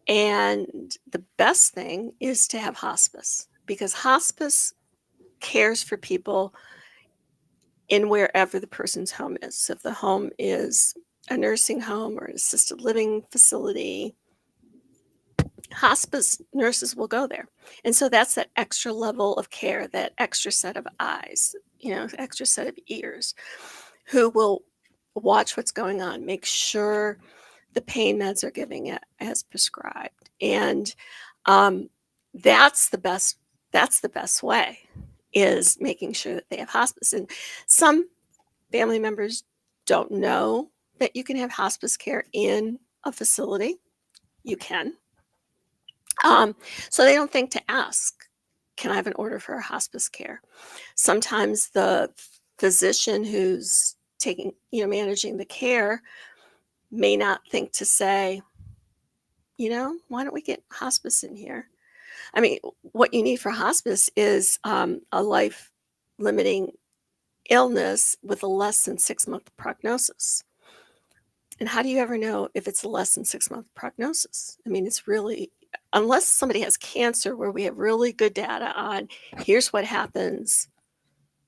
and the best thing is to have hospice, because hospice cares for people in wherever the person's home is. So if the home is a nursing home or an assisted living facility, hospice nurses will go there. And so that's that extra level of care, that extra set of eyes, extra set of ears, who will watch what's going on, make sure the pain meds are giving it as prescribed. And that's the best way, is making sure that they have hospice. And some family members don't know that you can have hospice care in a facility. You can. So they don't think to ask, can I have an order for hospice care? Sometimes the physician who's managing the care may not think to say, why don't we get hospice in here? I mean, what you need for hospice is a life-limiting illness with a less than 6-month prognosis. And how do you ever know if it's a less than 6-month prognosis? I mean, it's really, unless somebody has cancer, where we have really good data on here's what happens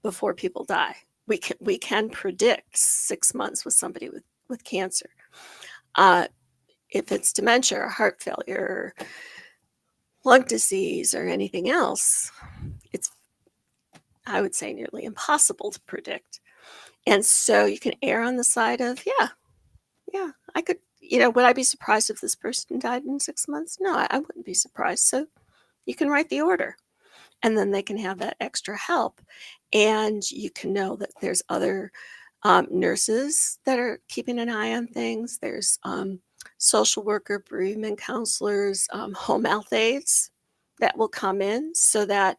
before people die. We can predict 6 months with somebody with cancer. If it's dementia or heart failure, or lung disease, or anything else, it's, I would say, nearly impossible to predict. And so you can err on the side of, yeah, I could, would I be surprised if this person died in 6 months? No, I wouldn't be surprised. So you can write the order, and then they can have that extra help. And you can know that there's other nurses that are keeping an eye on things. There's social worker, bereavement counselors, home health aides that will come in, so that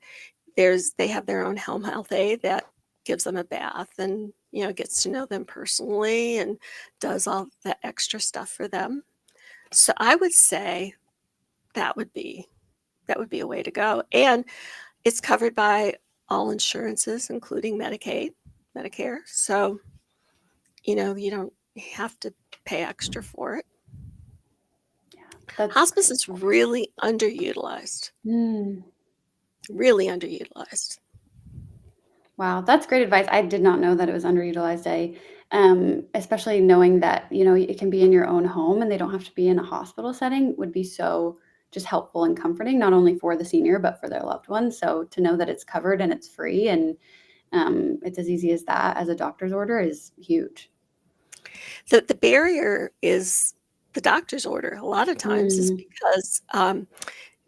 they have their own home health aide that gives them a bath and gets to know them personally and does all that extra stuff for them. So I would say that would be a way to go. And it's covered by all insurances, including Medicaid, Medicare. So you don't have to pay extra for it. That's Hospice is really underutilized. Really underutilized. Wow, that's great advice. I did not know that it was underutilized. Especially knowing that, it can be in your own home and they don't have to be in a hospital setting would be so just helpful and comforting, not only for the senior, but for their loved ones. So to know that it's covered and it's free and it's as easy as that as a doctor's order is huge. The barrier is the doctor's order. A lot of times is because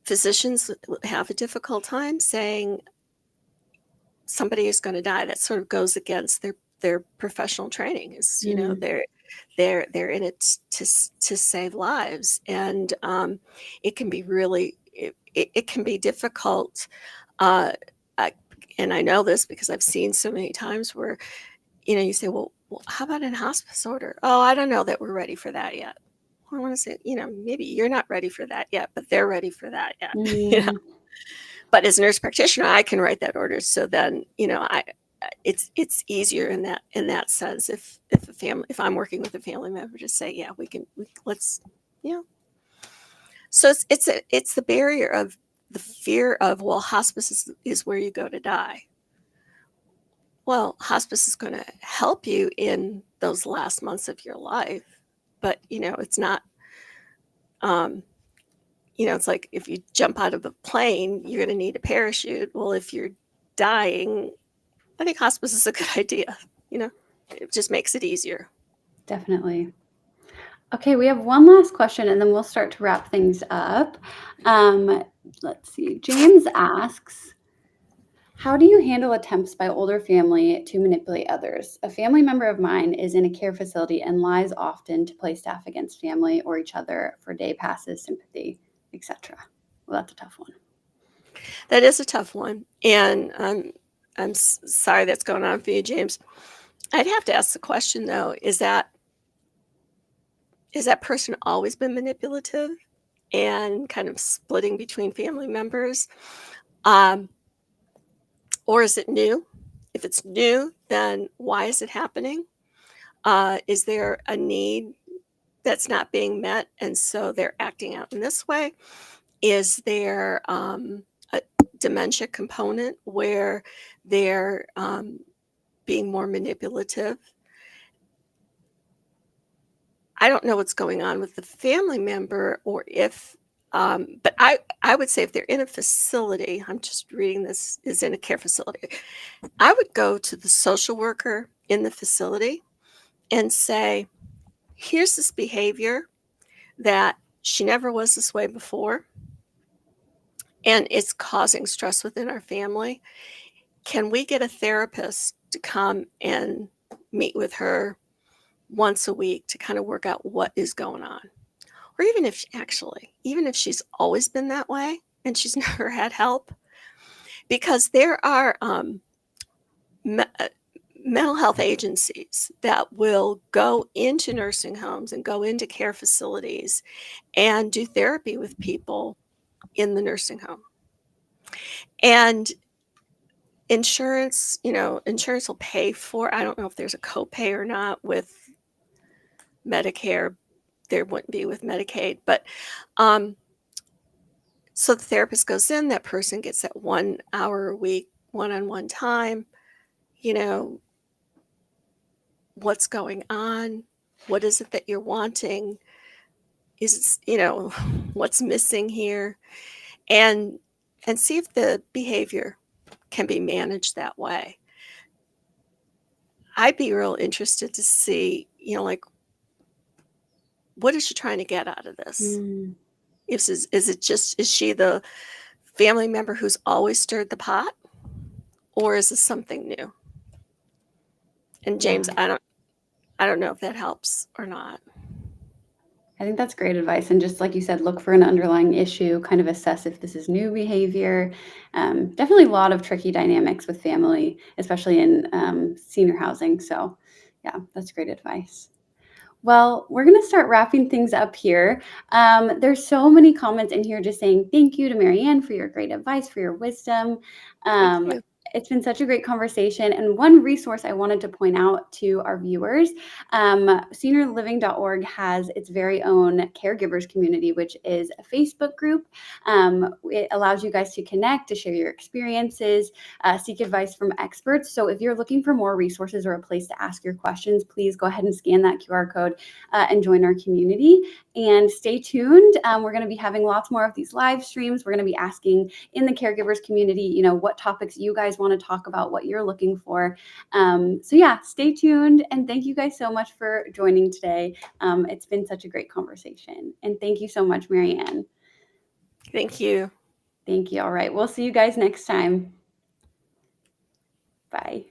physicians have a difficult time saying somebody is going to die. That sort of goes against their professional training. Is they're in it to save lives, and it can be really it can be difficult. And I know this because I've seen so many times where you say, well, how about in hospice order? Oh, I don't know that we're ready for that yet. I want to say, maybe you're not ready for that yet, but they're ready for that yet. But as a nurse practitioner, I can write that order. So then, it's easier in that sense. If I'm working with a family member, to say, yeah, let's. So it's the barrier of the fear of, well, hospice is where you go to die. Well, hospice is going to help you in those last months of your life, but it's not. Um, it's like if you jump out of a plane, you're going to need a parachute. Well, if you're dying, I think hospice is a good idea. It just makes it easier. Definitely. Okay, we have one last question and then we'll start to wrap things up. Let's see. James asks, how do you handle attempts by older family to manipulate others? A family member of mine is in a care facility and lies often to play staff against family or each other for day passes, sympathy, etc. Well, that's a tough one. That is a tough one, and I'm sorry that's going on for you, James. I'd have to ask the question though: is that person always been manipulative and kind of splitting between family members, um, or is it new? If it's new, then why is it happening? Is there a need that's not being met, and so they're acting out in this way? Is there a dementia component where they're being more manipulative? I don't know what's going on with the family member, or if, but I would say if they're in a facility, I'm just reading this is in a care facility, I would go to the social worker in the facility and say, here's this behavior that she never was this way before, and it's causing stress within our family. Can we get a therapist to come and meet with her once a week to kind of work out what is going on? Or even if she's always been that way and she's never had help, because there are me- uh, mental health agencies that will go into nursing homes and go into care facilities and do therapy with people in the nursing home. And insurance will pay for, I don't know if there's a copay or not with Medicare. There wouldn't be with Medicaid, but so the therapist goes in, that person gets that 1 hour a week one-on-one time. you know what's going on, what is it that you're wanting, is what's missing here, and see if the behavior can be managed that way. I'd be real interested to see, like, what is she trying to get out of this? Mm, Is she the family member who's always stirred the pot, or is this something new? And James, yeah. I don't know if that helps or not. I think that's great advice. And just like you said, look for an underlying issue, kind of assess if this is new behavior. Definitely a lot of tricky dynamics with family, especially in senior housing. So, yeah, that's great advice. Well, we're going to start wrapping things up here. There's so many comments in here just saying thank you to Marianne for your great advice, for your wisdom. Thank Um, you. it's been such a great conversation. And one resource I wanted to point out to our viewers, SeniorLiving.org has its very own caregivers community, which is a Facebook group. It allows you guys to connect, to share your experiences, seek advice from experts. So if you're looking for more resources or a place to ask your questions, please go ahead and scan that QR code and join our community. And stay tuned. We're going to be having lots more of these live streams. We're going to be asking in the caregivers community, what topics you guys want to talk about, what you're looking for. So yeah, stay tuned. And thank you guys so much for joining today. It's been such a great conversation. And thank you so much, Marianne. Thank you. Thank you. All right. We'll see you guys next time. Bye.